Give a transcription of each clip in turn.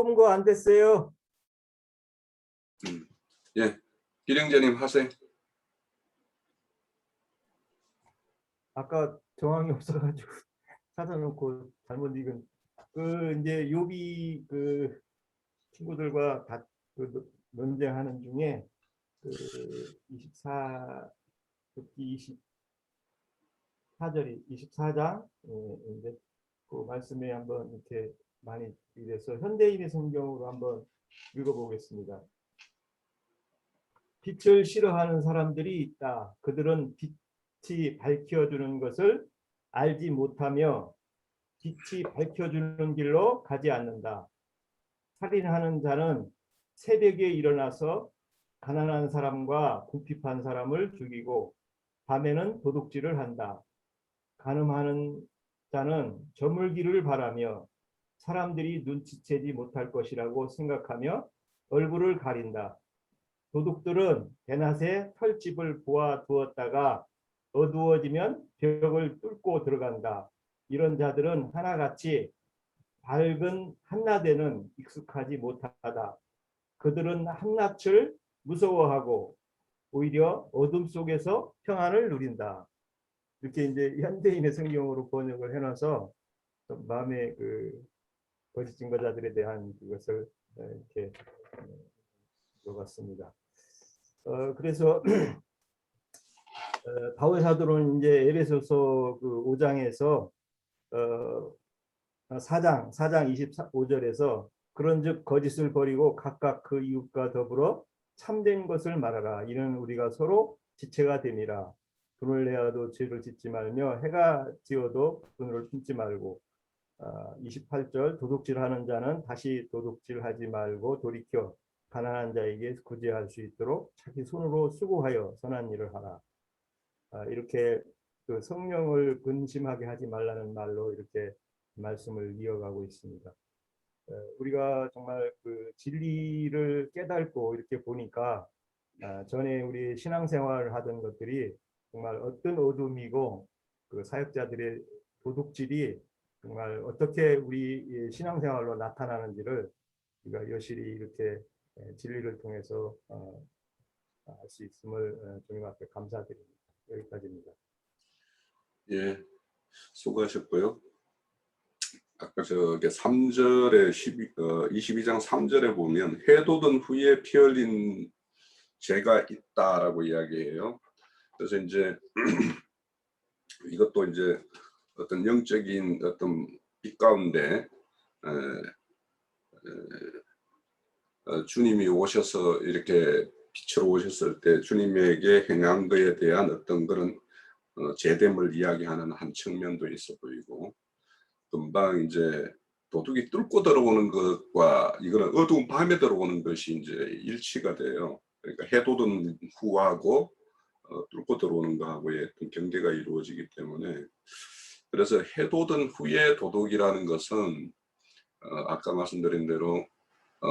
녹음거 안 됐어요. 예, 기령자님 하세요. 아까 정황이 없어가지고 찾아놓고 잘못 읽은 이제 요비 친구들과 다 논쟁하는 중에 24장 이제 그 말씀에 한번 이렇게 많이 이래서 현대인의 성경으로 한번 읽어보겠습니다. 빛을 싫어하는 사람들이 있다. 그들은 빛이 밝혀주는 것을 알지 못하며 빛이 밝혀주는 길로 가지 않는다. 살인하는 자는 새벽에 일어나서 가난한 사람과 궁핍한 사람을 죽이고 밤에는 도둑질을 한다. 간음하는 자는 저물기를 바라며 사람들이 눈치채지 못할 것이라고 생각하며 얼굴을 가린다. 도둑들은 대낮에 털집을 보아 두었다가 어두워지면 벽을 뚫고 들어간다. 이런 자들은 하나같이 밝은 한낮에는 익숙하지 못하다. 그들은 한낮을 무서워하고 오히려 어둠 속에서 평안을 누린다. 이렇게 이제 현대인의 성경으로 번역을 해놔서 좀 마음의 거짓 증거자들에 대한 그것을 이렇게 읽어봤습니다. 그래서 바울 사도는 이제 에베소서 5장에서 4장 25절에서 그런즉 거짓을 버리고 각각 그 이웃과 더불어 참된 것을 말하라. 이는 우리가 서로 지체가 됨이라. 분을 내어도 죄를 짓지 말며 해가 지어도 분을 품지 말고 28절 도둑질하는 자는 다시 도둑질하지 말고 돌이켜 가난한 자에게 구제할 수 있도록 자기 손으로 수고하여 선한 일을 하라. 이렇게 그 성령을 근심하게 하지 말라는 말로 이렇게 말씀을 이어가고 있습니다. 우리가 정말 그 진리를 깨닫고 이렇게 보니까 전에 우리 신앙생활을 하던 것들이 정말 어떤 어둠이고 그 사역자들의 도둑질이 정말 어떻게 우리 신앙생활로 나타나는지를 우리가 여실히 이렇게 진리를 통해서 알 수 있음을 주님 앞에 감사드립니다. 여기까지입니다. 예, 수고하셨고요. 아까 저게 3절에 22장 3절에 보면 해돋은 후에 피 흘린 죄가 있다라고 이야기해요. 그래서 이제 이것도 이제 어떤 영적인 어떤 빛 가운데 주님이 오셔서 이렇게 빛으로 오셨을 때 주님에게 행한 것에 대한 어떤 그런 제됨을 이야기하는 한 측면도 있어 보이고, 금방 이제 도둑이 뚫고 들어오는 것과 이거는 어두운 밤에 들어오는 것이 이제 일치가 돼요. 그러니까 해돋은 후하고 뚫고 들어오는 거하고의 어떤 경계가 이루어지기 때문에, 그래서 해돋은 후에 도둑이라는 것은 아까 말씀드린 대로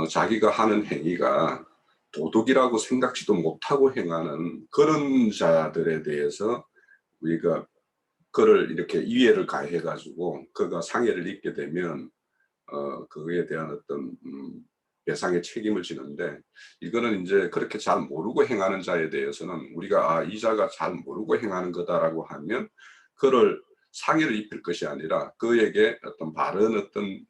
자기가 하는 행위가 도둑이라고 생각지도 못하고 행하는 그런 자들에 대해서 우리가 그를 이렇게 이해를 가해 가지고 그가 상해를 입게 되면 그거에 대한 어떤 배상의 책임을 지는데, 이거는 이제 그렇게 잘 모르고 행하는 자에 대해서는 우리가 이 자가 잘 모르고 행하는 거다라고 하면 그를 상해를 입힐 것이 아니라 그에게 어떤 바른 어떤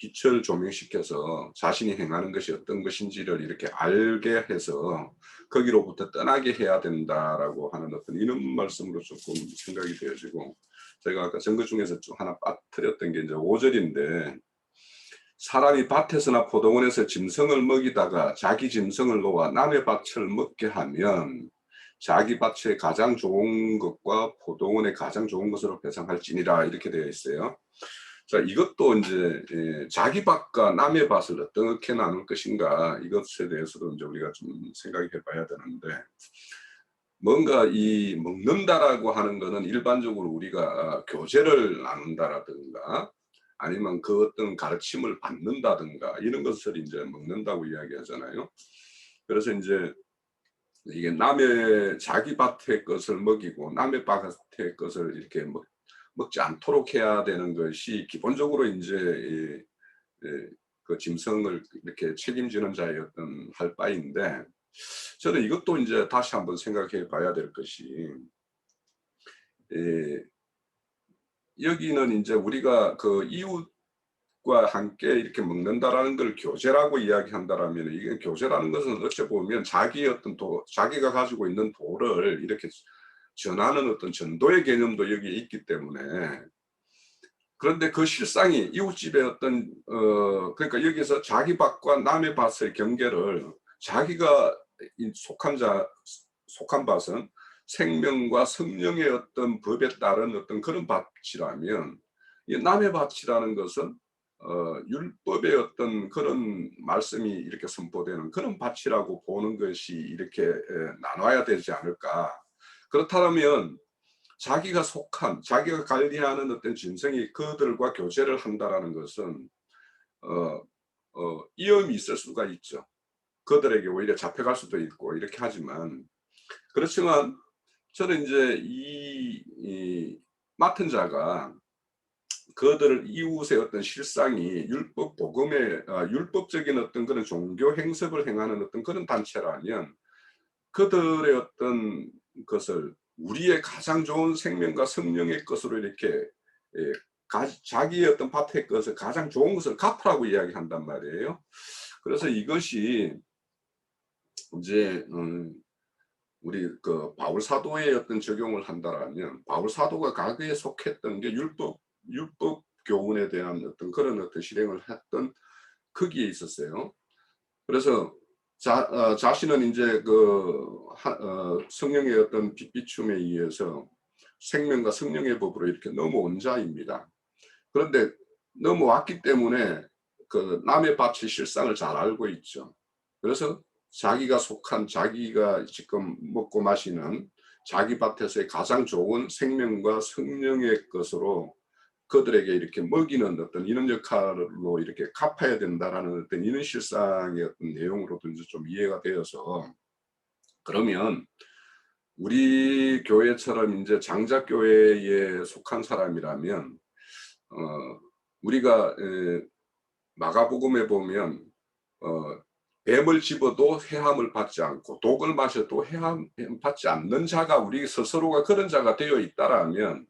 빛을 조명시켜서 자신이 행하는 것이 어떤 것인지를 이렇게 알게 해서 거기로부터 떠나게 해야 된다라고 하는 어떤 이런 말씀으로 조금 생각이 되어지고, 제가 아까 증거 중에서 좀 하나 빠뜨렸던 게 이제 5절인데, 사람이 밭에서나 포도원에서 짐승을 먹이다가 자기 짐승을 놓아 남의 밭을 먹게 하면 자기 밭의 가장 좋은 것과 포도원의 가장 좋은 것으로 배상할지니라, 이렇게 되어 있어요. 자, 이것도 이제 자기 밭과 남의 밭을 어떻게 나눌 것인가, 이것에 대해서도 이제 우리가 좀 생각해 봐야 되는데, 뭔가 이 먹는다라고 하는 거는 일반적으로 우리가 교제를 나눈다라든가 아니면 그 어떤 가르침을 받는다든가 이런 것을 이제 먹는다고 이야기하잖아요. 그래서 이제 이게 남의 자기 밭의 것을 먹이고 남의 밭의 것을 이렇게 먹지 않도록 해야 되는 것이 기본적으로 이제 그 짐승을 이렇게 책임지는 자의 어떤 할 바인데, 저는 이것도 이제 다시 한번 생각해 봐야 될 것이, 예, 여기는 이제 우리가 그 이웃과 함께 이렇게 먹는다라는 걸 교제라고 이야기한다라면, 이게 교제라는 것은 어찌 보면 자기의 어떤 자기가 가지고 있는 도를 이렇게 전하는 어떤 전도의 개념도 여기에 있기 때문에, 그런데 그 실상이 이웃집의 어떤 그러니까 여기서 자기 밭과 남의 밭의 경계를, 자기가 속한 밭은 생명과 성령의 어떤 법에 따른 어떤 그런 밭이라면, 이 남의 밭이라는 것은 율법의 어떤 그런 말씀이 이렇게 선포되는 그런 밭이라고 보는 것이 이렇게 나눠야 되지 않을까. 그렇다면 자기가 관리하는 어떤 짐승이 그들과 교제를 한다라는 것은 어, 위험이 있을 수가 있죠. 그들에게 오히려 잡혀갈 수도 있고 이렇게 하지만, 그렇지만 저는 이제 이 맡은 자가 그들을 이웃의 어떤 실상이 율법 복음의 율법적인 어떤 그런 종교 행석을 행하는 어떤 그런 단체라면, 그들의 어떤 것을 우리의 가장 좋은 생명과 성령의 것으로 이렇게 예, 자기의 어떤 밭의 것을 가장 좋은 것을 갚으라고 이야기한단 말이에요. 그래서 이것이 이제 우리 그 바울 사도의 어떤 적용을 한다라면, 바울 사도가 과거에 속했던 게 율법 교훈에 대한 어떤 그런 어떤 실행을 했던 거기에 있었어요. 그래서 자신은 이제 성령의 어떤 빛비춤에 의해서 생명과 성령의 법으로 이렇게 넘어온 자입니다. 그런데 넘어왔기 때문에 그 남의 밭의 실상을 잘 알고 있죠. 그래서 자기가 지금 먹고 마시는 자기 밭에서의 가장 좋은 생명과 성령의 것으로 그들에게 이렇게 먹이는 어떤 이런 역할로 이렇게 갚아야 된다라는 어떤 이런 실상의 어떤 내용으로도 이제 좀 이해가 되어서, 그러면 우리 교회처럼 이제 장작교회에 속한 사람이라면 우리가 마가복음에 보면 뱀을 집어도 해함을 받지 않고 독을 마셔도 해함 받지 않는 자가 우리 스스로가 그런 자가 되어 있다라면,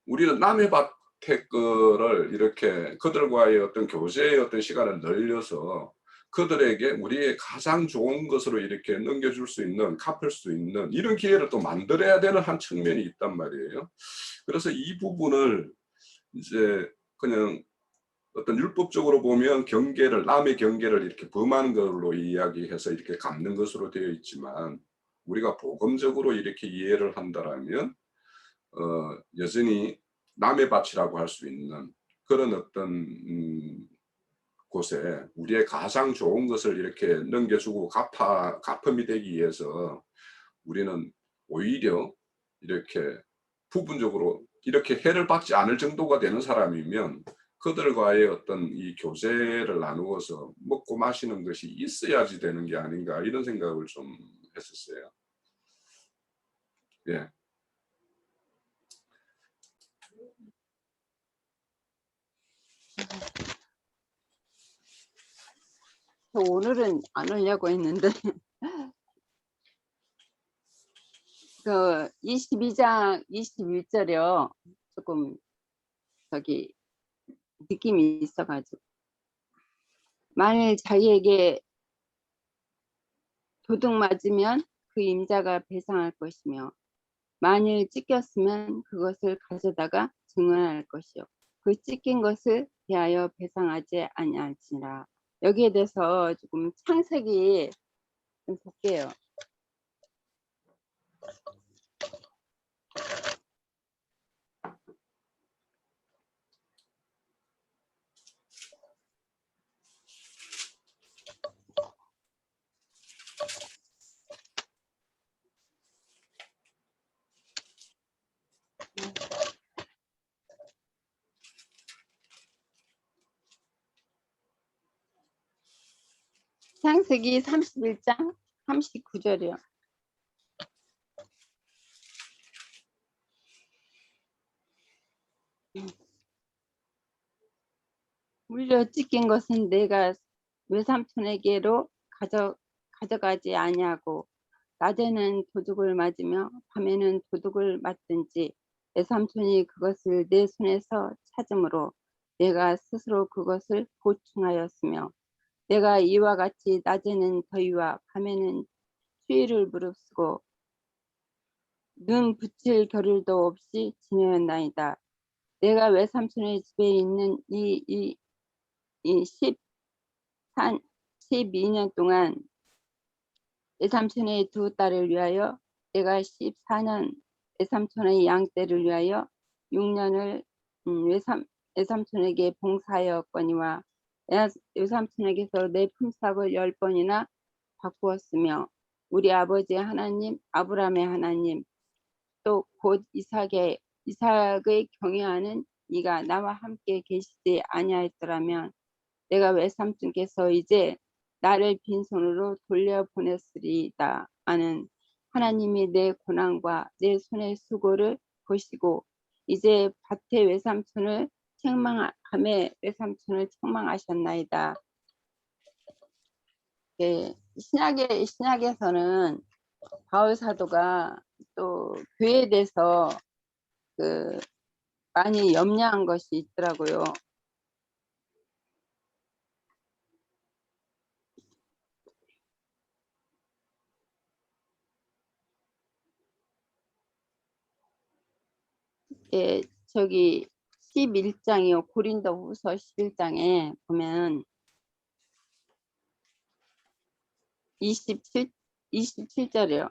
우리는 남의 밭의 거를 이렇게 그들과의 어떤 교제의 어떤 시간을 늘려서 그들에게 우리의 가장 좋은 것으로 이렇게 넘겨줄 수 있는, 갚을 수 있는 이런 기회를 또 만들어야 되는 한 측면이 있단 말이에요. 그래서 이 부분을 이제 그냥 어떤 율법적으로 보면 남의 경계를 이렇게 범하는 걸로 이야기해서 이렇게 갚는 것으로 되어 있지만, 우리가 복음적으로 이렇게 이해를 한다라면 여전히 남의 밭이라고 할 수 있는 그런 어떤 곳에 우리의 가장 좋은 것을 이렇게 넘겨주고 갚음이 되기 위해서 우리는 오히려 이렇게 부분적으로 이렇게 해를 받지 않을 정도가 되는 사람이면 그들과의 어떤 이 교제를 나누어서 먹고 마시는 것이 있어야지 되는 게 아닌가, 이런 생각을 좀 했었어요. 예. 오늘은 안 오려고 했는데 그 22장 21절이요. 조금 저기 느낌이 있어가지고, 만일 자기에게 도둑 맞으면 그 임자가 배상할 것이며, 만일 찢겼으면 그것을 가져다가 증언할 것이요, 그 찢긴 것을 대하여 배상하지 아니할지니라. 여기에 대해서 조금 창세기 좀 볼게요. 창세기 31장 39절이요. 물려 찢긴 것은 내가 외삼촌에게로 가져가지 아니하고 낮에는 도둑을 맞으며 밤에는 도둑을 맞든지 외삼촌이 그것을 내 손에서 찾음으로 내가 스스로 그것을 보충하였으며 내가 이와 같이 낮에는 더위와 밤에는 추위를 무릅쓰고 눈 붙일 겨를도 없이 지내었나이다. 내가 외삼촌의 집에 있는 이 12년 동안 외삼촌의 두 딸을 위하여 내가 14년 외삼촌의 양떼를 위하여 6년을 외삼촌에게 봉사하였거니와 외삼촌에게서 내 품삯을 10번이나 바꾸었으며 우리 아버지 하나님 아브라함의 하나님 또 곧 이삭의 경외하는 이가 나와 함께 계시지 아니하였더라면 내가 외삼촌께서 이제 나를 빈손으로 돌려보냈으리이다 하는 하나님이 내 고난과 내 손의 수고를 보시고 이제 밭의 외삼촌을 책망함에 외삼촌을 책망하셨나이다. 네, 신약에서는 바울 사도가 또 교회에 대해서 많이 염려한 것이 있더라고요. 예, 저기 11장이요. 고린도후서 11장에 보면 27절이요.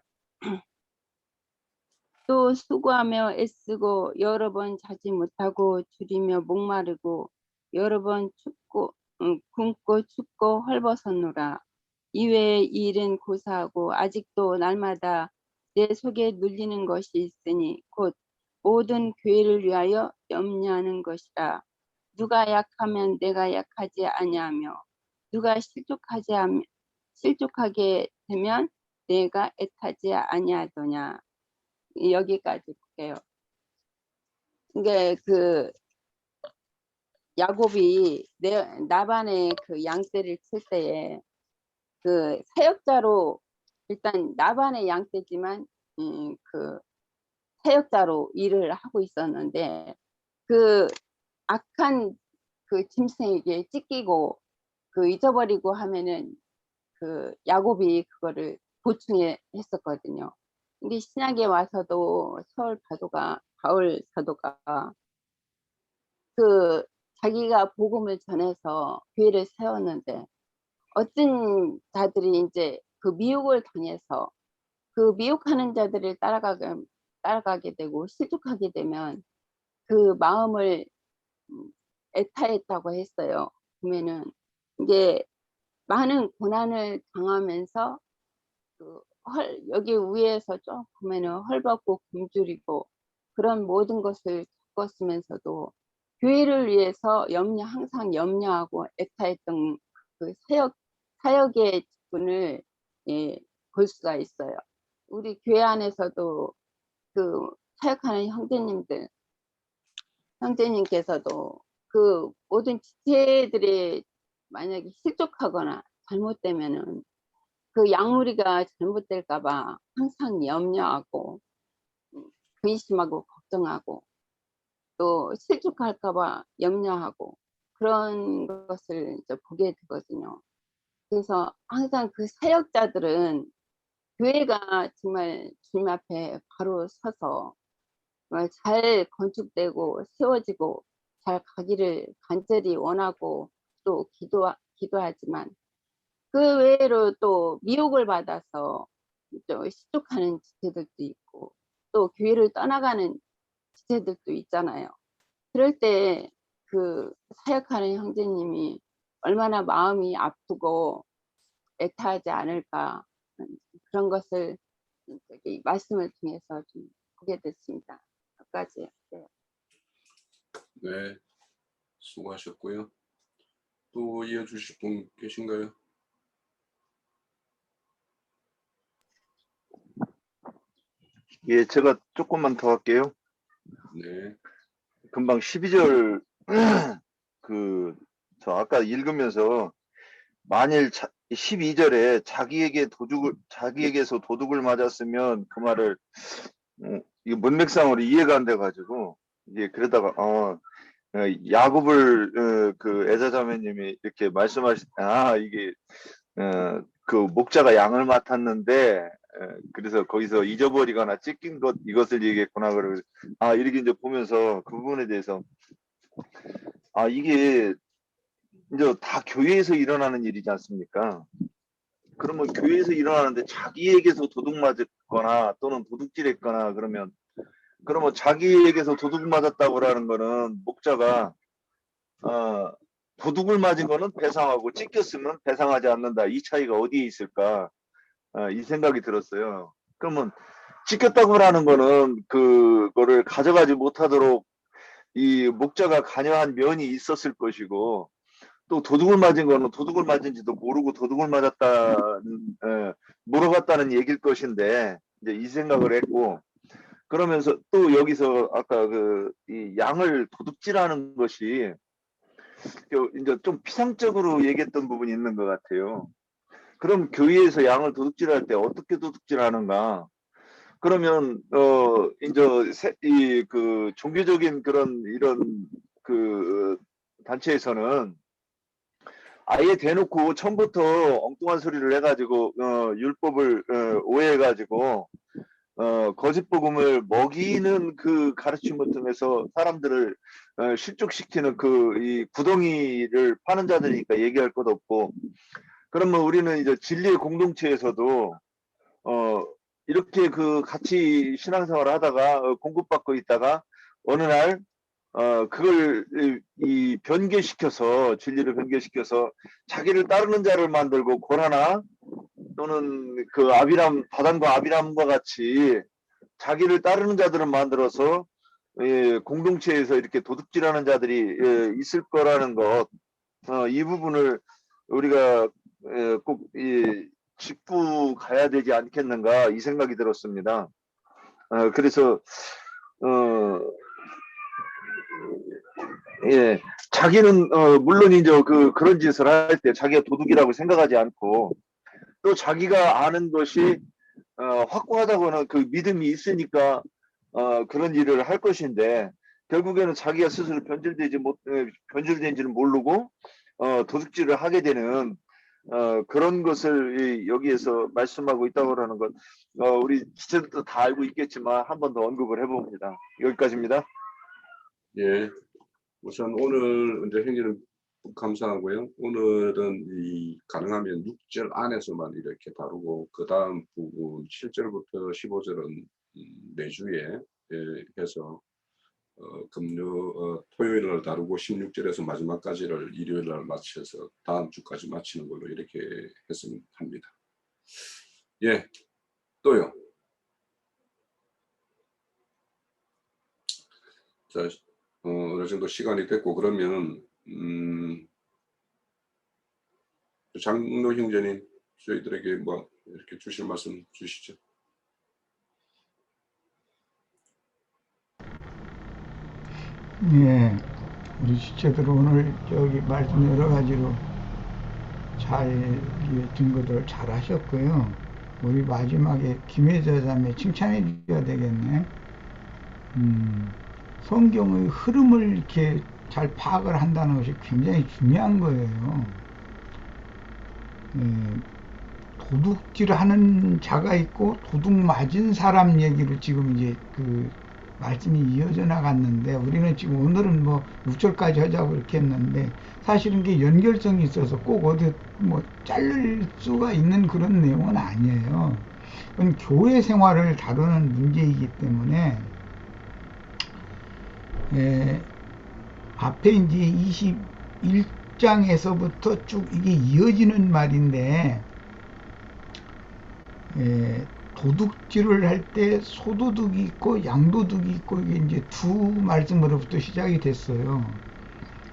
또 수고하며 애쓰고 여러 번 자지 못하고 줄이며 목마르고 여러 번 굶고 춥고 헐벗었노라. 이외의 일은 고사하고 아직도 날마다 내 속에 눌리는 것이 있으니 곧 모든 교회를 위하여 염려하는 것이라. 누가 약하면 내가 약하지 아니하며 누가 실족하게 되면 내가 애타지 아니하더냐. 여기까지 볼게요. 이게 야곱이 나반의 양떼를 칠 때에 사역자로 일단 나반의 양떼지만 사역자로 일을 하고 있었는데 악한 짐승에게 찢기고 잊어버리고 하면은 야곱이 그거를 보충해 했었거든요. 근데 신약에 와서도 바울 사도가 자기가 복음을 전해서 교회를 세웠는데 어떤 자들이 이제 미혹을 당해서 미혹하는 자들을 따라가게 되고 실족하게 되면 마음을 애타했다고 했어요. 보면은 이제 많은 고난을 당하면서 여기 위에서 쭉 보면은 헐벗고 굶주리고 그런 모든 것을 겪었으면서도 교회를 위해서 항상 염려하고 애타했던 사역의 직분을 볼 수가 있어요. 우리 교회 안에서도 사역하는 형제님께서도 모든 지체들이 만약에 실족하거나 잘못되면은 양무리가 잘못될까봐 항상 염려하고 근심하고 걱정하고 또 실족할까봐 염려하고 그런 것을 이제 보게 되거든요. 그래서 항상 사역자들은 교회가 정말 주님 앞에 바로 서서 정말 잘 건축되고 세워지고 잘 가기를 간절히 원하고 또 기도하지만 그 외로 또 미혹을 받아서 또 실족하는 지체들도 있고 또 교회를 떠나가는 지체들도 있잖아요. 그럴 때 사역하는 형제님이 얼마나 마음이 아프고 애타하지 않을까 그런 것을 말씀을 통해서 좀 보게 됐습니다. 여기까지. 네. 네, 수고하셨고요. 또 이어주실 분 계신가요? 예, 제가 조금만 더 할게요. 네, 금방 12절 저 아까 읽으면서 만일 12절에 자기에게서 도둑을 맞았으면 그 말을 이거 문맥상으로 이해가 안 돼가지고 이게 그러다가 야곱을 그 에사자매님이 이렇게 이게 그 목자가 양을 맡았는데 그래서 거기서 잊어버리거나 찢긴 것 이것을 얘기했구나 그러고 이렇게 이제 보면서 그 부분에 대해서 이게 이제 다 교회에서 일어나는 일이지 않습니까? 그러면 교회에서 일어나는데 자기에게서 도둑 맞았거나 또는 도둑질했거나 그러면 자기에게서 도둑 맞았다고 하는 거는 목자가 도둑을 맞은 거는 배상하고 찢겼으면 배상하지 않는다. 이 차이가 어디에 있을까? 이 생각이 들었어요. 그러면 찢겼다고 하는 거는 그거를 가져가지 못하도록 이 목자가 관여한 면이 있었을 것이고 또 도둑을 맞은 거는 도둑을 맞은지도 모르고 도둑을 물어봤다는 얘기일 것인데 이제 이 생각을 했고 그러면서 또 여기서 아까 이 양을 도둑질하는 것이 이제 좀 피상적으로 얘기했던 부분이 있는 것 같아요. 그럼 교회에서 양을 도둑질할 때 어떻게 도둑질하는가? 그러면 이제 그 종교적인 이런 그 단체에서는 아예 대놓고 처음부터 엉뚱한 소리를 해가지고 율법을 오해해가지고 거짓 복음을 먹이는 그 가르침을 통해서 사람들을 실족시키는 이 구덩이를 파는 자들이니까 얘기할 것 없고 그러면 우리는 이제 진리의 공동체에서도 이렇게 같이 신앙생활을 하다가 공급받고 있다가 어느 날 그걸 진리를 변개시켜서 자기를 따르는 자를 만들고 고라나 또는 다단과 아비람과 같이 자기를 따르는 자들을 만들어서 공동체에서 이렇게 도둑질하는 자들이 있을 거라는 것, 이 부분을 우리가 꼭 짚고 가야 되지 않겠는가 이 생각이 들었습니다. 그래서 자기는 물론 이제 그런 짓을 할 때 자기가 도둑이라고 생각하지 않고 또 자기가 아는 것이 확고하다고는 그 믿음이 있으니까 그런 일을 할 것인데 결국에는 자기가 스스로 변질된지는 모르고 도둑질을 하게 되는 그런 것을 여기에서 말씀하고 있다고 하는 것 우리 지체도 다 알고 있겠지만 한 번 더 언급을 해봅니다. 여기까지입니다. 예. 우선 오늘 이제 행진을 감사하고요. 오늘은 가능하면 6절 안에서만 이렇게 다루고 그 다음 부분 7절부터 15절은 매주에 해서 토요일 날 다루고 16절에서 마지막까지를 일요일 날 마쳐서 다음 주까지 마치는 걸로 이렇게 했으면 합니다. 예, 또요. 자, 어느 정도 시간이 됐고 그러면 장로 형제님 저희들에게 뭐 이렇게 주실 말씀 주시죠. 예, 우리 지체들 오늘 말씀 여러 가지로 잘 증거들 잘 하셨고요. 우리 마지막에 김혜자 자매 칭찬해 줘야 되겠네. 성경의 흐름을 이렇게 잘 파악을 한다는 것이 굉장히 중요한 거예요. 도둑질을 하는 자가 있고 도둑 맞은 사람 얘기로 지금 이제 말씀이 이어져 나갔는데 우리는 지금 오늘은 뭐 6절까지 하자고 이렇게 했는데 사실은 이게 연결성이 있어서 꼭 어디 자를 수가 있는 그런 내용은 아니에요. 그건 교회 생활을 다루는 문제이기 때문에 앞에 이제 21장에서부터 쭉 이게 이어지는 말인데 도둑질을 할 때 소도둑이 있고 양도둑이 있고 이게 이제 두 말씀으로부터 시작이 됐어요.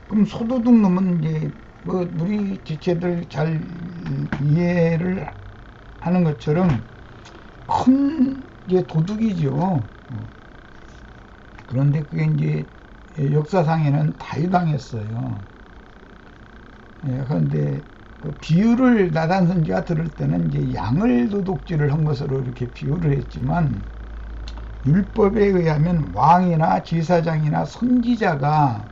그럼 소도둑 놈은 이제 우리 지체들 잘 이해를 하는 것처럼 큰 이제 도둑이죠. 그런데 그게 이제 역사상에는 다유당했어요. 그런데 그 비유를 나단 선지가 들을 때는 이제 양을 도둑질을 한 것으로 이렇게 비유를 했지만, 율법에 의하면 왕이나 제사장이나 선지자가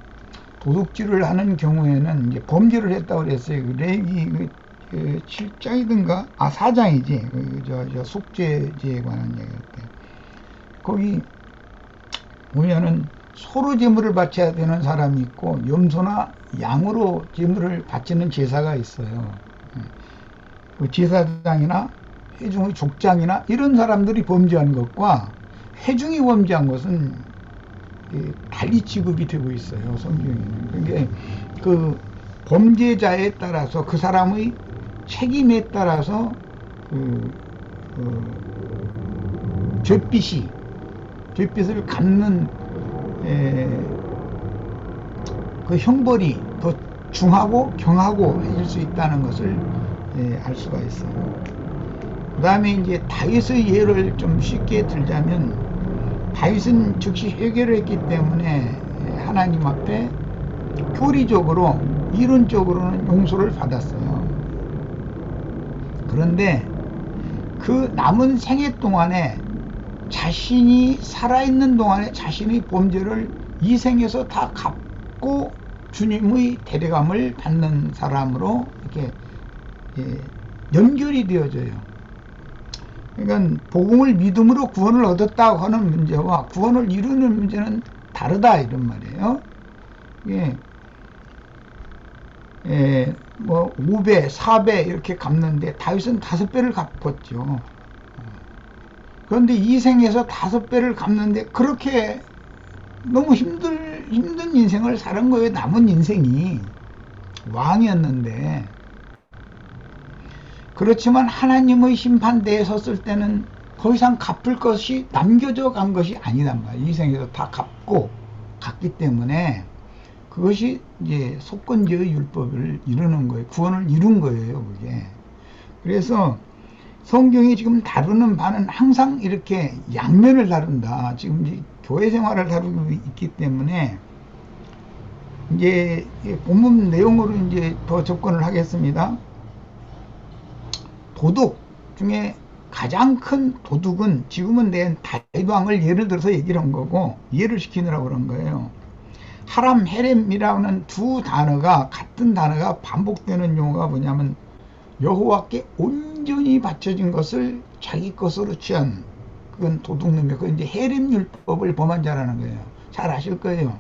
도둑질을 하는 경우에는 이제 범죄를 했다고 그랬어요. 그 레위기 그 7장이든가 4장이지. 저 속죄제에 관한 얘기할 때 거기 보면은 소로 제물을 바쳐야 되는 사람이 있고 염소나 양으로 제물을 바치는 제사가 있어요. 그 제사장이나 회중의 족장이나 이런 사람들이 범죄한 것과 회중이 범죄한 것은 달리 취급이 되고 있어요, 성경에는. 그게 그 범죄자에 따라서 그 사람의 책임에 따라서 죄빚을 갚는 그 형벌이 더 중하고 경하고 해질 수 있다는 것을 알 수가 있어요. 그 다음에 이제 다윗의 예를 좀 쉽게 들자면, 다윗은 즉시 회개를 했기 때문에 하나님 앞에 교리적으로 이론적으로는 용서를 받았어요. 그런데 그 남은 생애 동안에 자신이 살아있는 동안에 자신의 범죄를 이 생에서 다 갚고 주님의 대리감을 받는 사람으로 이렇게 연결이 되어져요. 그러니까 복음을 믿음으로 구원을 얻었다고 하는 문제와 구원을 이루는 문제는 다르다, 이런 말이에요. 뭐 5배, 4배 이렇게 갚는데 다윗은 5배를 갚았죠. 그런데 이 생에서 5배를 갚는데 그렇게 너무 힘든 인생을 사는 거예요. 남은 인생이 왕이었는데. 그렇지만 하나님의 심판대에 섰을 때는 더 이상 갚을 것이 남겨져 간 것이 아니단 말이에요. 이 생에서 다 갔기 때문에 그것이 이제 속건제의 율법을 이루는 거예요. 구원을 이룬 거예요, 그게. 그래서 성경이 지금 다루는 바는 항상 이렇게 양면을 다룬다. 지금 이제 교회 생활을 다루고 있기 때문에 이제 본문 내용으로 이제 더 접근을 하겠습니다. 도둑 중에 가장 큰 도둑은 지금은 낸 다윗 왕을 예를 들어서 얘기를 한 거고, 이해를 시키느라고 그런 거예요. 하람, 헤렘이라는 두 단어가, 같은 단어가 반복되는 용어가 뭐냐면, 여호와께 온전히 바쳐진 것을 자기 것으로 취한, 그건 도둑놈이에요. 그건 이제 헤렘 율법을 범한 자라는 거예요. 잘 아실 거예요.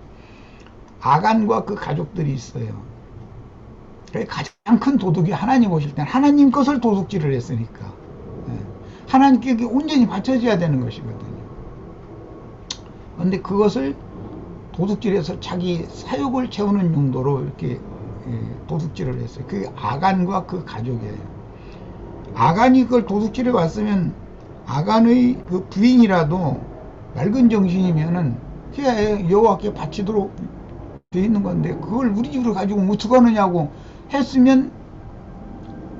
아간과 그 가족들이 있어요. 가장 큰 도둑이 하나님 오실 때는 하나님 것을 도둑질을 했으니까 하나님께 온전히 바쳐져야 되는 것이거든요. 그런데 그것을 도둑질해서 자기 사욕을 채우는 용도로 이렇게 도둑질을 했어요. 그게 아간과 그 가족이에요. 아간이 그걸 도둑질해 왔으면 아간의 그 부인이라도 맑은 정신이면은 여호와께 바치도록 돼 있는 건데 그걸 우리 집으로 가지고 어떡하느냐고 했으면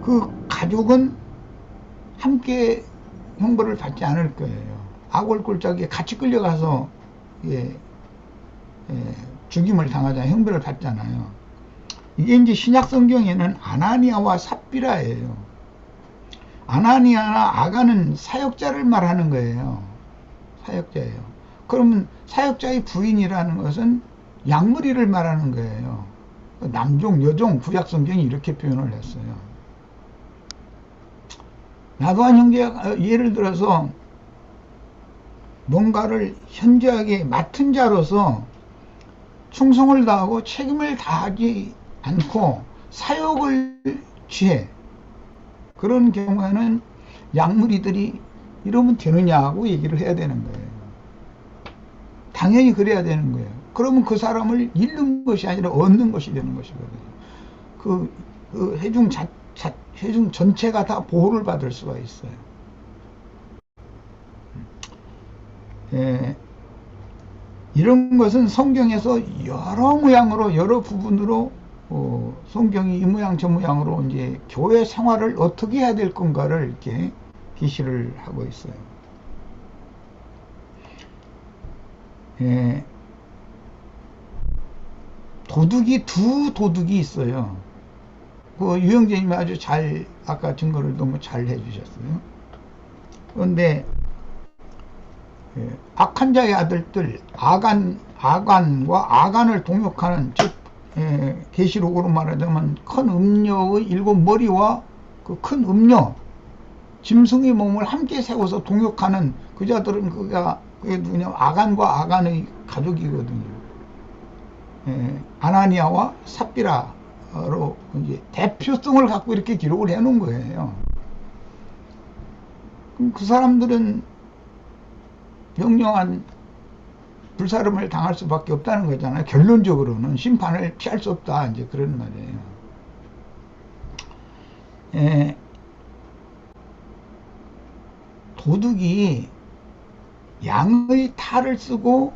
그 가족은 함께 형벌을 받지 않을 거예요. 악월골짜기에 같이 끌려가서 죽임을 당하잖아요. 형벌을 받잖아요. 이게 이제 신약 성경에는 아나니아와 삽비라예요. 아나니아나 아간은 사역자를 말하는 거예요. 사역자예요. 그러면 사역자의 부인이라는 것은 양무리를 말하는 거예요. 남종, 여종, 구약 성경이 이렇게 표현을 했어요. 나도한 형제가 예를 들어서 뭔가를 현저하게 맡은 자로서 충성을 다하고 책임을 다하지 않고 사역을 취해, 그런 경우에는 양무리들이 이러면 되느냐고 얘기를 해야 되는 거예요. 당연히 그래야 되는 거예요. 그러면 그 사람을 잃는 것이 아니라 얻는 것이 되는 것이거든요. 그 회중 전체가 다 보호를 받을 수가 있어요. 이런 것은 성경에서 여러 모양으로, 여러 부분으로 성경이 이 모양 저 모양으로 이제 교회 생활을 어떻게 해야 될 건가를 이렇게 계시를 하고 있어요. 두 도둑이 있어요. 그 유영재님이 아주 잘 아까 증거를 너무 잘 해주셨어요. 그런데 악한 자의 아들들 아간과 아간을 동역하는 즉 계시록으로 말하자면 큰 음녀의 7머리와 그 큰 음녀 짐승의 몸을 함께 세워서 동역하는 그 자들은 그게 누구냐 아간과 아간의 가족이거든요. 아나니아와 삽비라로 이제 대표성을 갖고 이렇게 기록을 해 놓은 거예요. 그럼 그 사람들은 명령한 불사름을 당할 수밖에 없다는 거잖아요. 결론적으로는 심판을 피할 수 없다. 이제 그런 말이에요. 도둑이 양의 탈을 쓰고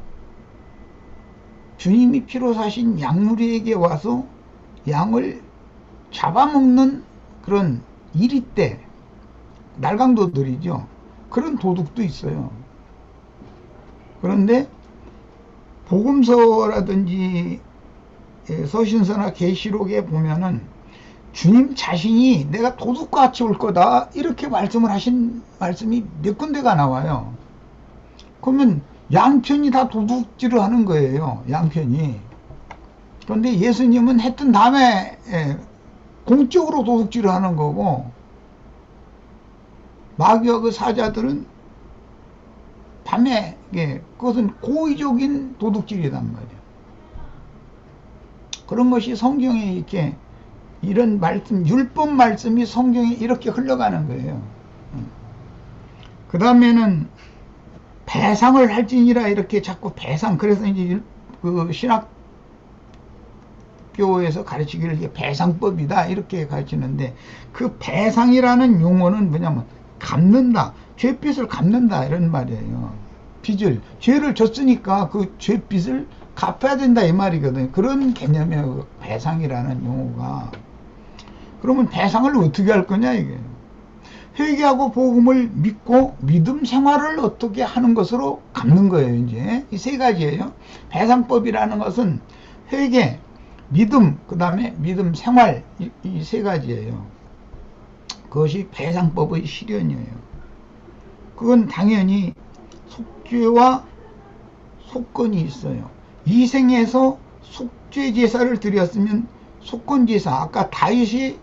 주님이 피로 사신 양무리에게 와서 양을 잡아먹는 그런 이리떼, 날강도들이죠. 그런 도둑도 있어요. 그런데 복음서라든지 서신서나 계시록에 보면은 주님 자신이 내가 도둑같이 올 거다 이렇게 말씀을 하신 말씀이 몇 군데가 나와요. 그러면 양편이 다 도둑질을 하는 거예요. 양편이. 그런데 예수님은 했던 다음에 공적으로 도둑질을 하는 거고 마귀와 그 사자들은 밤에 그것은 고의적인 도둑질이란 말이에요. 그런 것이 성경에 이렇게 이런 말씀, 율법 말씀이 성경에 이렇게 흘러가는 거예요. 그 다음에는 배상을 할지니라 이렇게 자꾸 배상, 그래서 이제 그 신학교에서 가르치기를 이게 배상법이다 이렇게 가르치는데 그 배상이라는 용어는 뭐냐면 갚는다, 죄빚을 갚는다 이런 말이에요. 죄를 졌으니까 그 죄빚을 갚아야 된다 이 말이거든요. 그런 개념이에요. 배상이라는 용어가. 그러면 배상을 어떻게 할 거냐 이게. 회개하고 복음을 믿고 믿음 생활을 어떻게 하는 것으로 갚는 거예요. 이제 이 세 가지예요. 배상법이라는 것은 회개, 믿음, 그 다음에 믿음 생활 이 세 가지예요. 그것이 배상법의 실현이에요. 그건 당연히 속죄와 속건이 있어요. 이 생에서 속죄 제사를 드렸으면 속건 제사, 아까 다윗이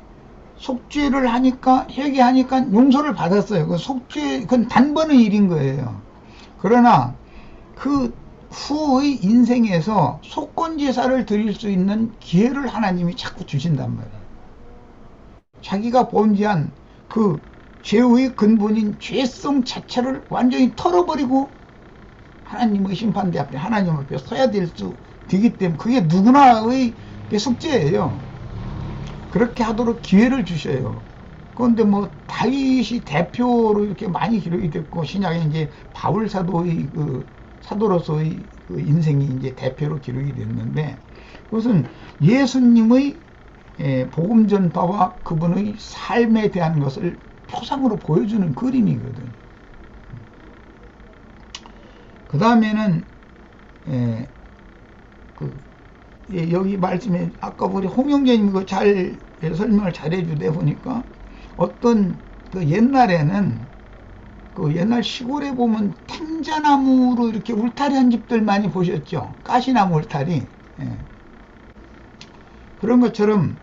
속죄를 하니까 회개하니까 용서를 받았어요. 그 속죄, 그건 단번의 일인 거예요. 그러나 그 후의 인생에서 속건 제사를 드릴 수 있는 기회를 하나님이 자꾸 주신단 말이에요. 자기가 범죄한 그 죄의 근본인 죄성 자체를 완전히 털어버리고 하나님의 심판대 앞에 하나님 앞에 서야 되기 때문에 그게 누구나의 숙제예요. 그렇게 하도록 기회를 주셔요. 그런데 뭐 다윗이 대표로 이렇게 많이 기록이 됐고 신약에 이제 바울 사도의 그 사도로서의 그 인생이 이제 대표로 기록이 됐는데 그것은 예수님의 복음 전파와 그분의 삶에 대한 것을 표상으로 보여주는 그림이거든. 그 다음에는 여기 말씀에 아까 우리 홍영재님이 그 잘 설명을 잘 해주대 보니까 어떤 그 옛날에는 그 옛날 시골에 보면 탱자나무로 이렇게 울타리 한 집들 많이 보셨죠? 가시나무 울타리. 그런 것처럼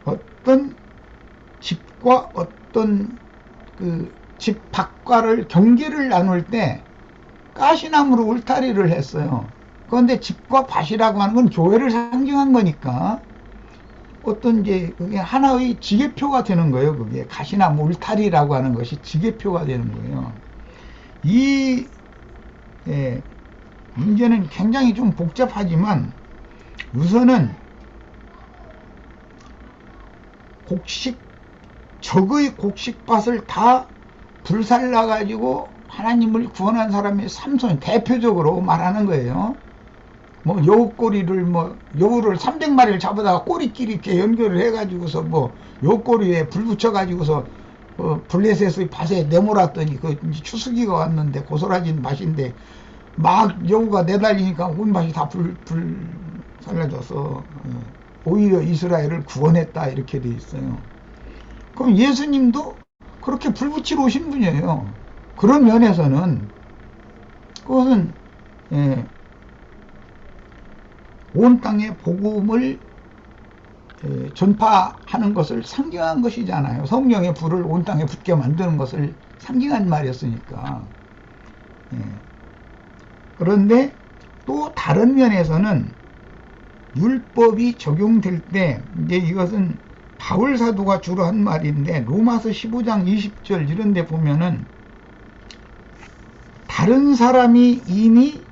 어떤 집과 어떤 그 집 밖과를 경계를 나눌 때 가시나무로 울타리를 했어요. 그런데 집과 밭이라고 하는 건 교회를 상징한 거니까 어떤 이제 그게 하나의 지계표가 되는 거예요. 그게 가시나무 울타리라고 하는 것이 지계표가 되는 거예요. 이 문제는 굉장히 좀 복잡하지만 우선은 적의 곡식밭을 다 불살라 가지고 하나님을 구원한 사람의 삼손 대표적으로 말하는 거예요. 뭐 여우꼬리를 여우를 300마리를 잡아다가 꼬리끼리 이렇게 연결을 해가지고서 여우꼬리에 불 붙여가지고서 블레셋의 밭에 내몰았더니 그 추수기가 왔는데 고소라진 밭인데 막 여우가 내달리니까 온 밭이 다 불 살려져서 오히려 이스라엘을 구원했다 이렇게 돼 있어요. 그럼 예수님도 그렇게 불붙이러 오신 분이에요. 그런 면에서는 그것은 온 땅에 복음을 전파하는 것을 상징한 것이잖아요. 성령의 불을 온 땅에 붙게 만드는 것을 상징한 말이었으니까. 그런데 또 다른 면에서는 율법이 적용될 때 이제 이것은 바울 사도가 주로 한 말인데 로마서 15장 20절 이런 데 보면은 다른 사람이 이미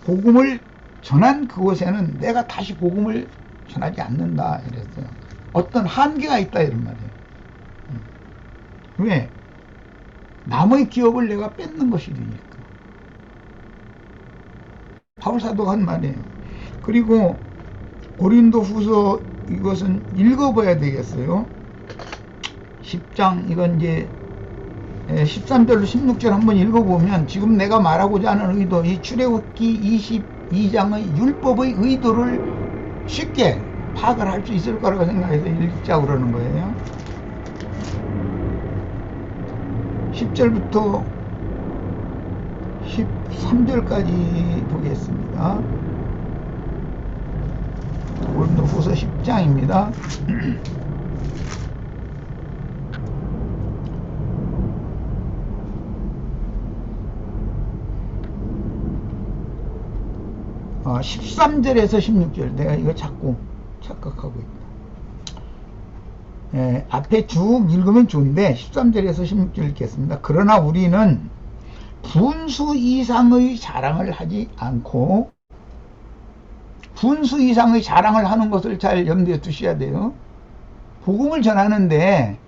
복음을 전한 그곳에는 내가 다시 복음을 전하지 않는다 이랬어요. 어떤 한계가 있다 이런 말이에요. 왜? 남의 기업을 내가 뺏는 것이 되니까. 바울 사도가 한 말이에요. 그리고 고린도 후서 이것은 읽어봐야 되겠어요. 10장 이건 이제 13절로 16절 한번 읽어보면 지금 내가 말하고자 하는 의도, 이 출애굽기 22장의 율법의 의도를 쉽게 파악을 할 수 있을 거라고 생각해서 읽자고 그러는 거예요. 10절부터 13절까지 보겠습니다. 고린도후서 10장입니다. 13절에서 16절 내가 이거 자꾸 착각하고 있다. 앞에 쭉 읽으면 좋은데 13절에서 16절 읽겠습니다. 그러나 우리는 분수 이상의 자랑을 하지 않고, 분수 이상의 자랑을 하는 것을 잘 염두에 두셔야 돼요. 복음을 전하는데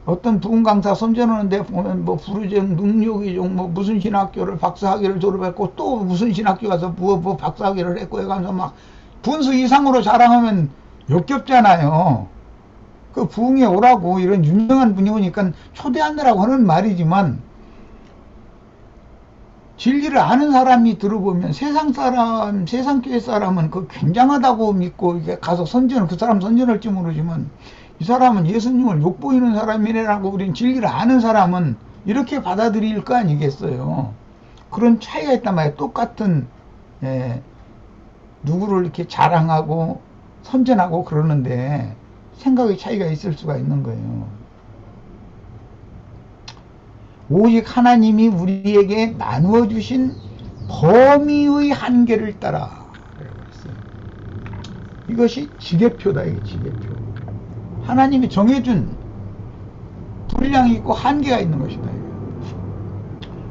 어떤 부흥 강사 선전하는데 보면 뭐 부르정 능력이종 뭐 무슨 신학교를 박사학위를 졸업했고 또 무슨 신학교 가서 뭐 박사학위를 했고 해가면서 막 분수 이상으로 자랑하면 역겹잖아요. 그 부흥에 오라고 이런 유명한 분이 오니까 초대하느라고 하는 말이지만 진리를 아는 사람이 들어보면 세상 사람, 세상 교회 사람은 그 굉장하다고 믿고 이게 가서 선전을, 그 사람 선전할지 모르지만 이 사람은 예수님을 욕보이는 사람이라고 우린 진리를 아는 사람은 이렇게 받아들일 거 아니겠어요. 그런 차이가 있단 말이에요. 똑같은 누구를 이렇게 자랑하고 선전하고 그러는데 생각의 차이가 있을 수가 있는 거예요. 오직 하나님이 우리에게 나누어 주신 범위의 한계를 따라 이것이 지계표다. 이게 지계표. 하나님이 정해준 분량이 있고 한계가 있는 것이다.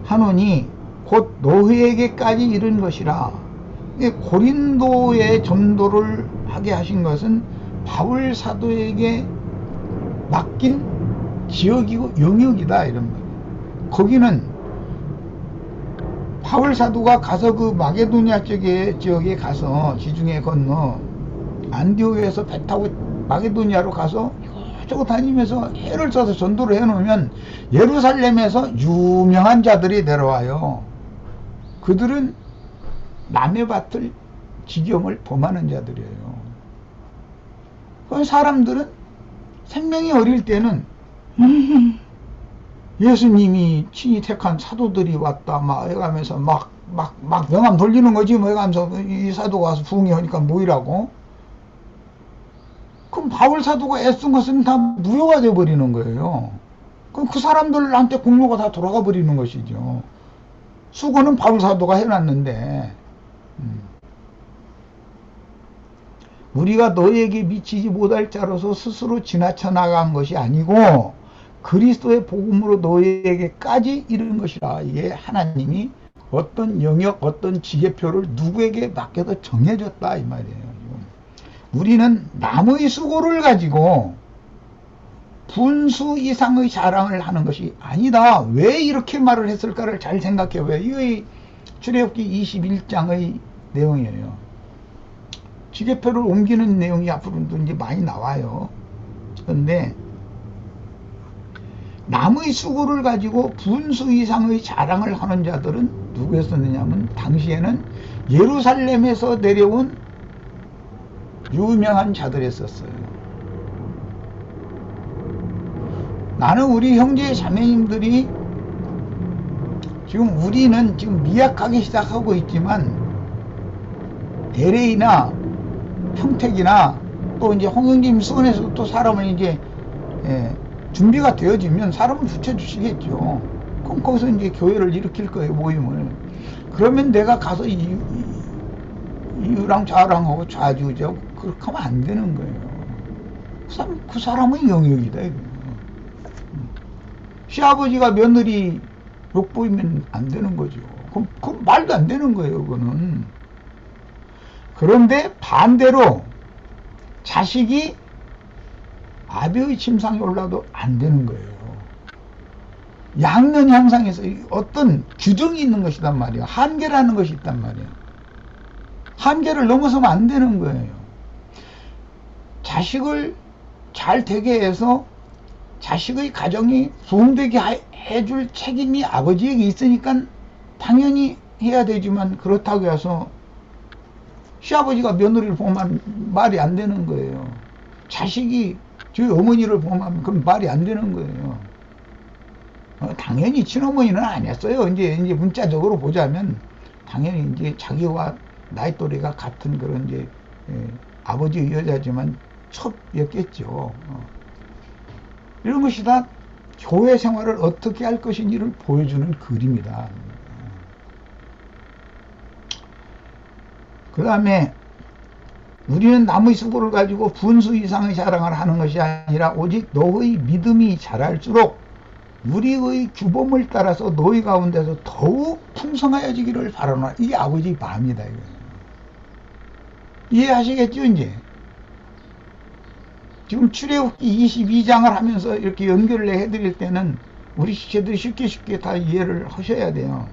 하노니 곧 너희에게까지 이른 것이라. 고린도에 전도를 하게 하신 것은 바울 사도에게 맡긴 지역이고 영역이다 이런 말. 거기는 바울 사도가 가서 그 마게도니아 지역에 가서 지중해 건너 안디옥에서 배 타고 마게도니아로 가서 이것저것 다니면서 해를 써서 전도를 해놓으면 예루살렘에서 유명한 자들이 내려와요. 그들은 남의 밭을 지경을 범하는 자들이에요. 그런 사람들은 생명이 어릴 때는 예수님이 친히 택한 사도들이 왔다 막 해가면서 막 명함 돌리는 거지 뭐 해가면서 이 사도가 와서 부흥이 하니까 뭐이라고. 그럼 바울 사도가 애쓴 것은 다 무효가 되어버리는 거예요. 그럼 그 사람들한테 공로가 다 돌아가 버리는 것이죠. 수고는 바울 사도가 해놨는데 우리가 너에게 미치지 못할 자로서 스스로 지나쳐 나간 것이 아니고 그리스도의 복음으로 너에게까지 이르는 것이라. 이게 하나님이 어떤 영역, 어떤 지계표를 누구에게 맡겨서 정해줬다 이 말이에요. 우리는 남의 수고를 가지고 분수 이상의 자랑을 하는 것이 아니다. 왜 이렇게 말을 했을까를 잘 생각해 봐요. 이게 출애굽기 21장의 내용이에요. 지계표를 옮기는 내용이 앞으로도 이제 많이 나와요. 그런데 남의 수고를 가지고 분수 이상의 자랑을 하는 자들은 누구였었느냐면 당시에는 예루살렘에서 내려온 유명한 자들이 썼어요. 나는 우리 형제 자매님들이 지금 우리는 지금 미약하게 시작하고 있지만 대레이나 평택이나 또 이제 홍영진 수원에서 또 사람을 이제 준비가 되어지면 사람을 붙여주시겠죠. 그럼 거기서 이제 교회를 일으킬 거예요, 모임을. 그러면 내가 가서 이유랑 좌랑 하고 좌지우지하고 그렇게 하면 안 되는 거예요. 그 사람은 영역이다, 이거. 시아버지가 며느리 욕보이면 안 되는 거죠. 그럼 말도 안 되는 거예요, 그거는. 그런데 반대로 자식이 아비의 침상에 올라도 안 되는 거예요. 양면 향상에서 어떤 규정이 있는 것이단 말이에요. 한계라는 것이 있단 말이에요. 한계를 넘어서면 안 되는 거예요. 자식을 잘 되게 해서 자식의 가정이 소음되게 해줄 책임이 아버지에게 있으니까 당연히 해야 되지만 그렇다고 해서 시아버지가 며느리를 보면 말이 안 되는 거예요. 자식이 저희 어머니를 보면 그건 말이 안 되는 거예요. 당연히 친어머니는 안 했어요. 이제 문자적으로 보자면 당연히 이제 자기와 나이 또래가 같은 그런 이제 아버지 여자지만 첩이었겠죠. 이런 것이 다 교회 생활을 어떻게 할 것인지를 보여주는 글입니다. 그 다음에 우리는 남의 수고를 가지고 분수 이상의 자랑을 하는 것이 아니라 오직 너의 믿음이 자랄수록 우리의 규범을 따라서 너희 가운데서 더욱 풍성하여지기를 바라노라. 이게 아버지의 마음이다. 이거. 이해하시겠죠, 이제? 지금 출애굽기 22장을 하면서 이렇게 연결을 해드릴 때는 우리 시체들이 쉽게 다 이해를 하셔야 돼요.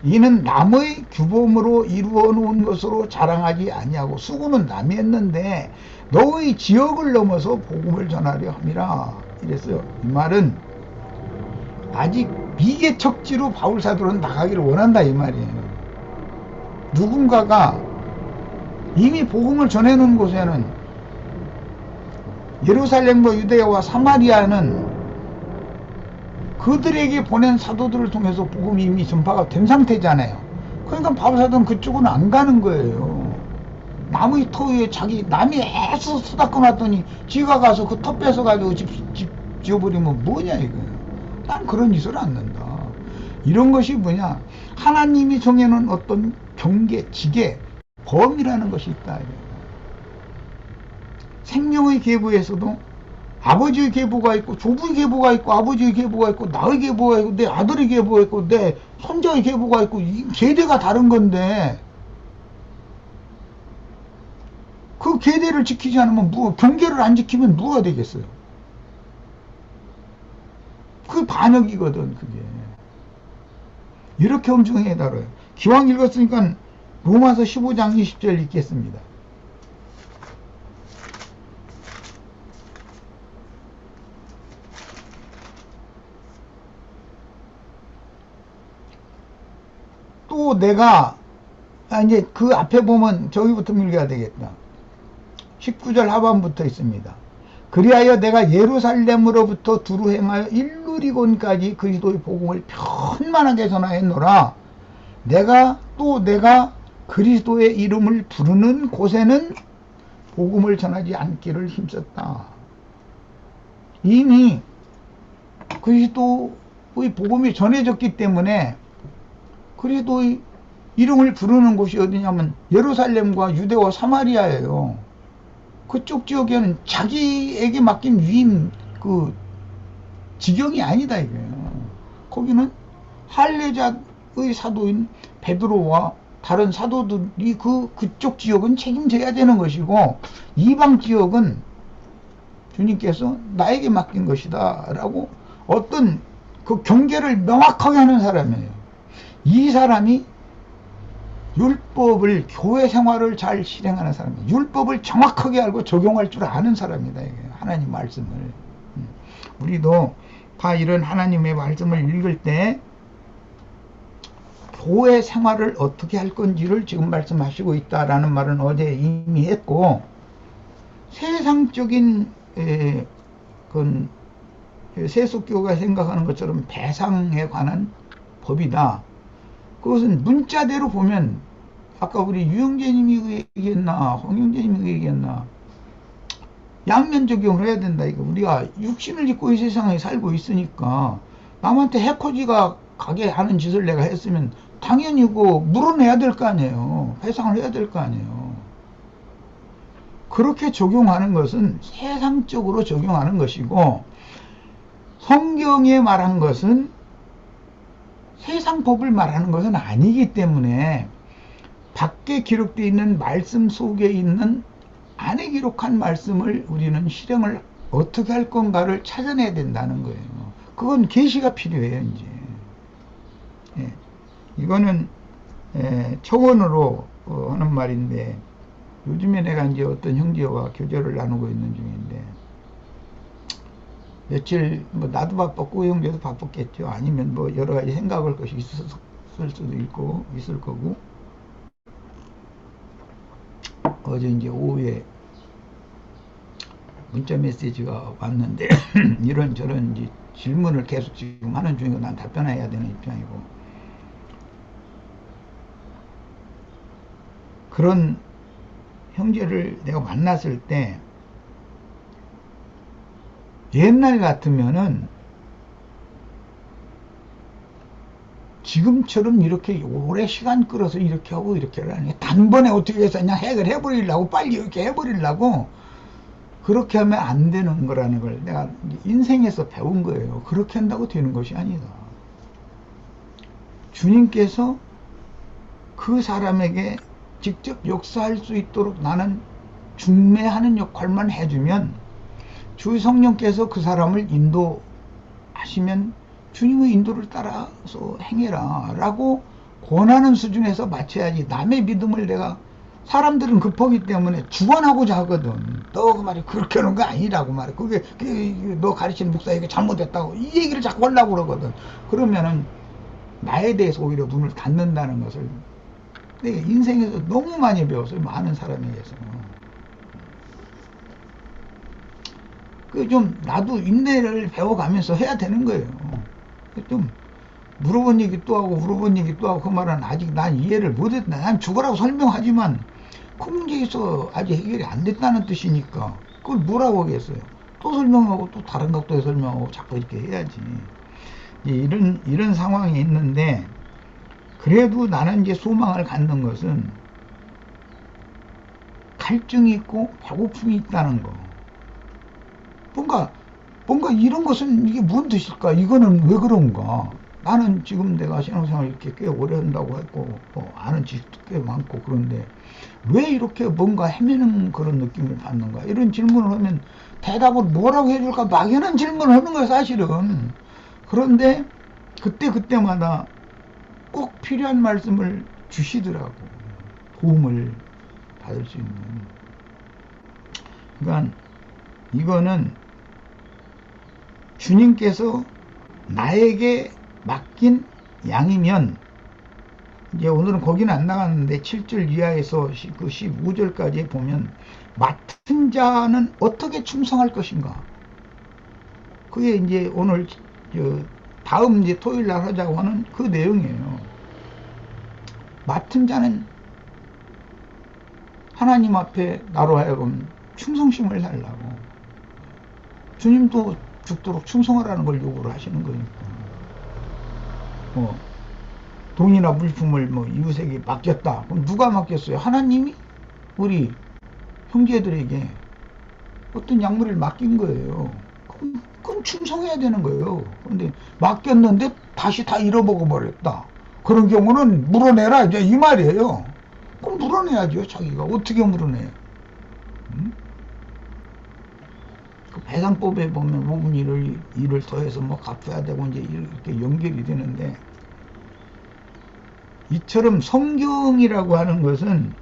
이는 남의 규범으로 이루어 놓은 것으로 자랑하지 아니하고 수고는 남이 했는데 너의 지역을 넘어서 복음을 전하려 함이라 이랬어요. 이 말은 아직 미개척지로 바울 사도는 나가기를 원한다 이 말이에요. 누군가가 이미 복음을 전해놓은 곳에는 예루살렘과 유대와 사마리아는 그들에게 보낸 사도들을 통해서 복음이 이미 전파가 된 상태잖아요. 그러니까 바울 사도는 그쪽은 안 가는 거예요. 남의 터위에 남이 애써 수다 꺼놨더니 지가 가서 그 터 뺏어가지고 집 지어버리면 뭐냐 이거예요. 난 그런 짓을 안 는다. 이런 것이 뭐냐, 하나님이 정해놓은 어떤 경계, 지계, 범이라는 것이 있다. 생명의 계보에서도 아버지의 계보가 있고 조부의 계보가 있고 아버지의 계보가 있고 나의 계보가 있고 내 아들의 계보가 있고 내 손자의 계보가 있고 이 계대가 다른 건데 그 계대를 지키지 않으면 경계를 안 지키면 뭐가 되겠어요? 그게 반역이거든. 그게 이렇게 엄중하게 다뤄요. 기왕 읽었으니까 로마서 15장 20절 읽겠습니다. 또 내가 이제 그 앞에 보면 저기부터 읽어야 되겠다. 19절 하반부터 있습니다. 그리하여 내가 예루살렘으로부터 두루 행하여 일루리곤까지 그리스도의 복음을 편만하게 전하였노라. 내가 그리스도의 이름을 부르는 곳에는 복음을 전하지 않기를 힘썼다. 이미 그리스도의 복음이 전해졌기 때문에 그리스도의 이름을 부르는 곳이 어디냐면 예루살렘과 유대와 사마리아예요. 그쪽 지역에는 자기에게 맡긴 위임 그 지경이 아니다 이거예요. 거기는 할례자의 사도인 베드로와 다른 사도들이 그쪽 지역은 책임져야 되는 것이고 이방 지역은 주님께서 나에게 맡긴 것이다 라고 어떤 그 경계를 명확하게 하는 사람이에요. 이 사람이 율법을, 교회 생활을 잘 실행하는 사람이에요. 율법을 정확하게 알고 적용할 줄 아는 사람이다. 이게 하나님 말씀을. 우리도 다 이런 하나님의 말씀을 읽을 때 교회 생활을 어떻게 할 건지를 지금 말씀하시고 있다라는 말은 어제 이미 했고, 세상적인 그건 세속교가 생각하는 것처럼 배상에 관한 법이다. 그것은 문자대로 보면 아까 우리 유영재님이 얘기했나 홍영재님이 얘기했나 양면 적용을 해야 된다. 이거 우리가 육신을 입고 이 세상에 살고 있으니까 남한테 해코지가 가게 하는 짓을 내가 했으면 당연히 그 물어내야 될 거 아니에요. 배상을 해야 될 거 아니에요. 그렇게 적용하는 것은 세상적으로 적용하는 것이고 성경에 말한 것은 세상 법을 말하는 것은 아니기 때문에 밖에 기록되어 있는 말씀 속에 있는 안에 기록한 말씀을 우리는 실행을 어떻게 할 건가를 찾아내야 된다는 거예요. 그건 계시가 필요해요. 이제 이거는 초원으로 하는 말인데 요즘에 내가 이제 어떤 형제와 교제를 나누고 있는 중인데 며칠 뭐 나도 바빴고 형제도 바빴겠죠. 아니면 뭐 여러 가지 생각할 것이 있을 수도 있고 있을 거고 어제 이제 오후에 문자 메시지가 왔는데 이런저런 이제 질문을 계속 지금 하는 중이고 난 답변해야 되는 입장이고 그런 형제를 내가 만났을 때 옛날 같으면은 지금처럼 이렇게 오래 시간 끌어서 이렇게 하고 이렇게 하는 게 단번에 어떻게 해서 그냥 해결해버리려고 빨리 이렇게 해버리려고 그렇게 하면 안 되는 거라는 걸 내가 인생에서 배운 거예요. 그렇게 한다고 되는 것이 아니다. 주님께서 그 사람에게 직접 역사할 수 있도록 나는 중매하는 역할만 해주면 주 성령께서 그 사람을 인도하시면 주님의 인도를 따라서 행해라 라고 권하는 수준에서 맞춰야지 남의 믿음을 내가 사람들은 급하기 때문에 주관하고자 하거든. 너 그 말이 그렇게 하는 거 아니라고 말해. 그게 너 가르치는 목사에게 잘못했다고 이 얘기를 자꾸 하려고 그러거든. 그러면은 나에 대해서 오히려 눈을 닫는다는 것을 내가 인생에서 너무 많이 배웠어요. 많은 사람에게서. 그 좀 나도 인내를 배워가면서 해야 되는 거예요. 좀 물어본 얘기 또 하고 물어본 얘기 또 하고 그 말은 아직 난 이해를 못했다. 난 죽으라고 설명하지만 그 문제에서 아직 해결이 안 됐다는 뜻이니까 그걸 뭐라고 하겠어요. 또 설명하고 또 다른 각도에 설명하고 자꾸 이렇게 해야지. 이런 상황이 있는데 그래도 나는 이제 소망을 갖는 것은 갈증이 있고 배고픔이 있다는 거. 뭔가 이런 것은 이게 무슨 뜻일까? 이거는 왜 그런가? 나는 지금 내가 신앙생활 이렇게 꽤 오래 한다고 했고 아는 지식도 꽤 많고 그런데 왜 이렇게 뭔가 헤매는 그런 느낌을 받는가? 이런 질문을 하면 대답을 뭐라고 해줄까? 막연한 질문을 하는 거야 사실은. 그런데 그때마다 꼭 필요한 말씀을 주시더라고. 도움을 받을 수 있는. 그러니까 이거는 주님께서 나에게 맡긴 양이면 이제 오늘은 거기는 안 나갔는데 7절 이하에서 그 15절까지 보면 맡은 자는 어떻게 충성할 것인가. 그게 이제 오늘 다음 이제 토요일 날 하자고 하는 그 내용이에요. 맡은 자는 하나님 앞에 나로 하여금 충성심을 달라고. 주님도 죽도록 충성하라는 걸 요구를 하시는 거니까. 돈이나 물품을 이웃에게 맡겼다. 그럼 누가 맡겼어요? 하나님이 우리 형제들에게 어떤 약물을 맡긴 거예요. 그럼 충성해야 되는 거예요. 그런데 맡겼는데 다시 다 잃어먹어 버렸다. 그런 경우는 물어내라 이제 이 말이에요. 그럼 물어내야죠. 자기가 어떻게 물어내? 그 배상법에 보면 5분의 1을 더해서 갚아야 되고 이제 이렇게 연결이 되는데 이처럼 성경이라고 하는 것은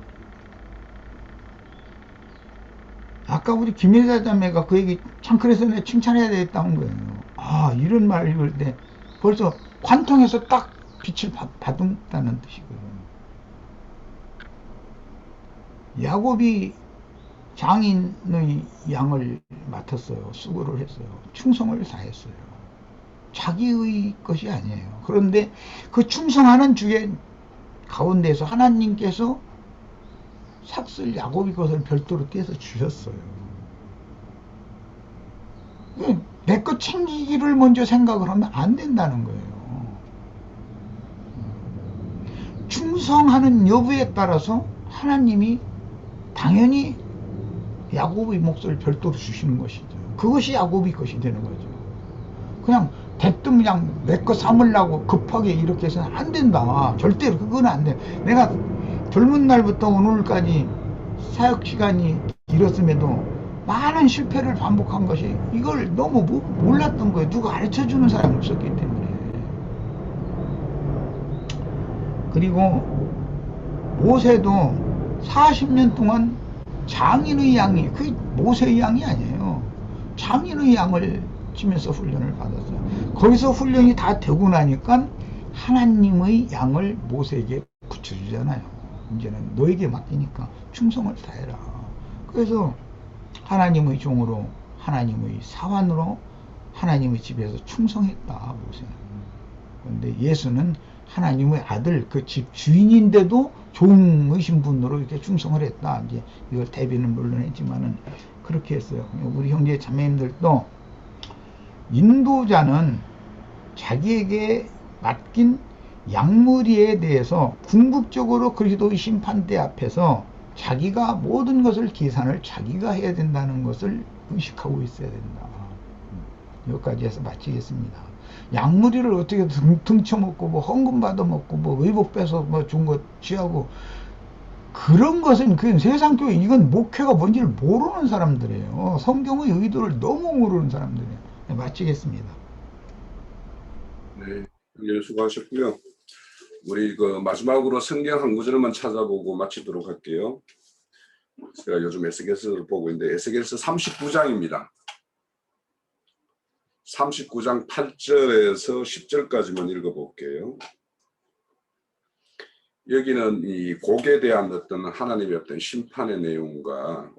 아까 우리 김여자 자매가 그 얘기 참 그래서 내가 칭찬해야 되겠다는 거예요. 아 이런 말 읽을 때 벌써 관통해서 딱 빛을 받았다는 뜻이거든요. 야곱이 장인의 양을 맡았어요. 수고를 했어요. 충성을 다했어요. 자기의 것이 아니에요. 그런데 그 충성하는 주의 가운데서 하나님께서 삭슬 야곱이 것을 별도로 떼서 주셨어요. 내 것 챙기기를 먼저 생각을 하면 안 된다는 거예요. 충성하는 여부에 따라서 하나님이 당연히 야곱의 몫을 별도로 주시는 것이죠. 그것이 야곱의 것이 되는 거죠. 그냥 대뜸 그냥 내 것 삼으려고 급하게 이렇게 해서는 안 된다. 절대로 그건 안 돼. 내가 젊은 날부터 오늘까지 사역 시간이 길었음에도 많은 실패를 반복한 것이 이걸 너무 몰랐던 거예요. 누가 가르쳐주는 사람이 없었기 때문에. 그리고 모세도 40년 동안 장인의 양이, 그 모세의 양이 아니에요. 장인의 양을 치면서 훈련을 받았어요. 거기서 훈련이 다 되고 나니까 하나님의 양을 모세에게 붙여주잖아요. 이제는 너에게 맡기니까 충성을 다해라. 그래서 하나님의 종으로, 하나님의 사환으로 하나님의 집에서 충성했다, 모세는. 그런데 예수는 하나님의 아들, 그 집 주인인데도 종의 신분으로 이렇게 충성을 했다. 이제 이걸 대비는 물론 했지만은 그렇게 했어요. 우리 형제 자매님들도 인도자는 자기에게 맡긴 양무리에 대해서 궁극적으로 그리스도의 심판대 앞에서 자기가 모든 것을 계산을 자기가 해야 된다는 것을 의식하고 있어야 된다. 여기까지 해서 마치겠습니다. 양무리를 어떻게 등쳐먹고 뭐 헌금 받아먹고 뭐 의복 빼서 뭐 준 거 취하고 그런 것은 그 세상 교회 이건 목회가 뭔지를 모르는 사람들이에요. 성경의 의도를 너무 모르는 사람들이에요. 네, 마치겠습니다. 네, 형님 수고하셨고요. 우리 그 마지막으로 성경 한 구절만 찾아보고 마치도록 할게요. 제가 요즘 에스겔서를 보고 있는데 에스겔서 39장입니다. 39장 8절에서 10절까지만 읽어볼게요. 여기는 이 곡에 대한 어떤 하나님의 어떤 심판의 내용과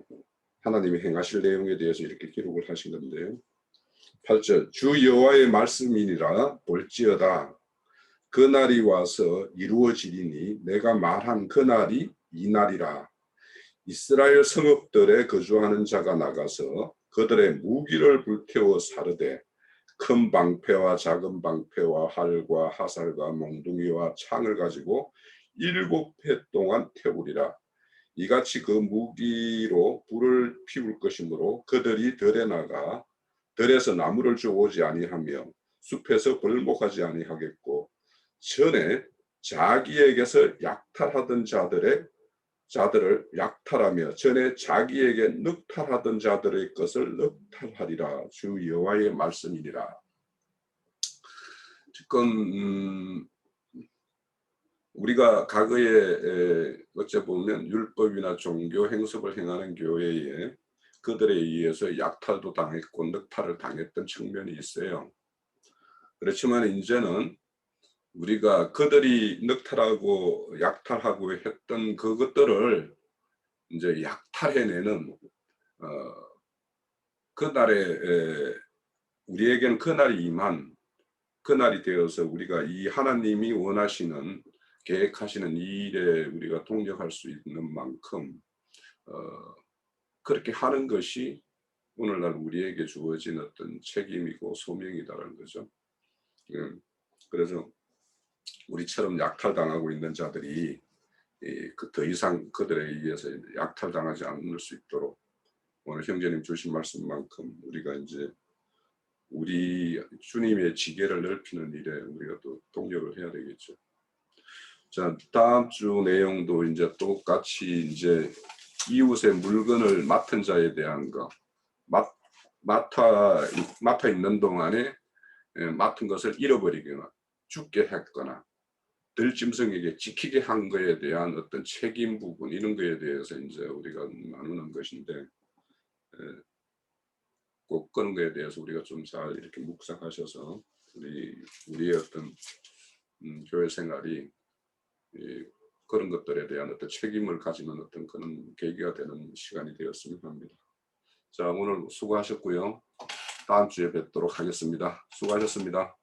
하나님이 행하실 내용에 대해서 이렇게 기록을 하신 건데요. 8절 주 여호와의 말씀이니라 볼지어다 그 날이 와서 이루어지리니 내가 말한 그 날이 이 날이라. 이스라엘 성읍들에 거주하는 자가 나가서 그들의 무기를 불태워 사르되 큰 방패와 작은 방패와 활과 화살과 몽둥이와 창을 가지고 7해 동안 태우리라. 이같이 그 무기로 불을 피울 것이므로 그들이 들에 나가 들에서 나무를 주오지 아니하며 숲에서 벌목하지 아니하겠고 전에 자기에게서 약탈하던 자들을 약탈하며 전에 자기에게 늑탈하던 자들의 것을 늑탈하리라. 주 여호와의 말씀이니라. 지금 우리가 과거에 어째 보면 율법이나 종교 행습을 행하는 교회에 그들에 의해서 약탈도 당했고 늑탈을 당했던 측면이 있어요. 그렇지만 이제는 우리가 그들이 늑탈하고 약탈하고 했던 그것들을 이제 약탈해내는 그날에 우리에게는 그날이 임한 그날이 되어서 우리가 이 하나님이 원하시는 계획하시는 이 일에 우리가 동력할 수 있는 만큼 그렇게 하는 것이 오늘날 우리에게 주어진 어떤 책임이고 소명이다라는 거죠. 그래서 우리처럼 약탈당하고 있는 자들이 더 이상 그들에 의해서 약탈당하지 않을 수 있도록 오늘 형제님 주신 말씀만큼 우리가 이제 우리 주님의 지계를 넓히는 일에 우리가 또 동력을 해야 되겠죠. 자, 다음 주 내용도 이제 똑같이 이제 이웃의 물건을 맡은 자에 대한 거, 맡아 있는 동안에 맡은 것을 잃어버리거나 죽게 했거나 들짐승에게 지키게 한 거에 대한 어떤 책임 부분 이런 거에 대해서 이제 우리가 나누는 것인데 꼭 그런 거에 대해서 우리가 좀 잘 이렇게 묵상하셔서 우리의 어떤 교회 생활이 그런 것들에 대한 어떤 책임을 가지는 어떤 그런 계기가 되는 시간이 되었으면 합니다. 자, 오늘 수고하셨고요. 다음 주에 뵙도록 하겠습니다. 수고하셨습니다.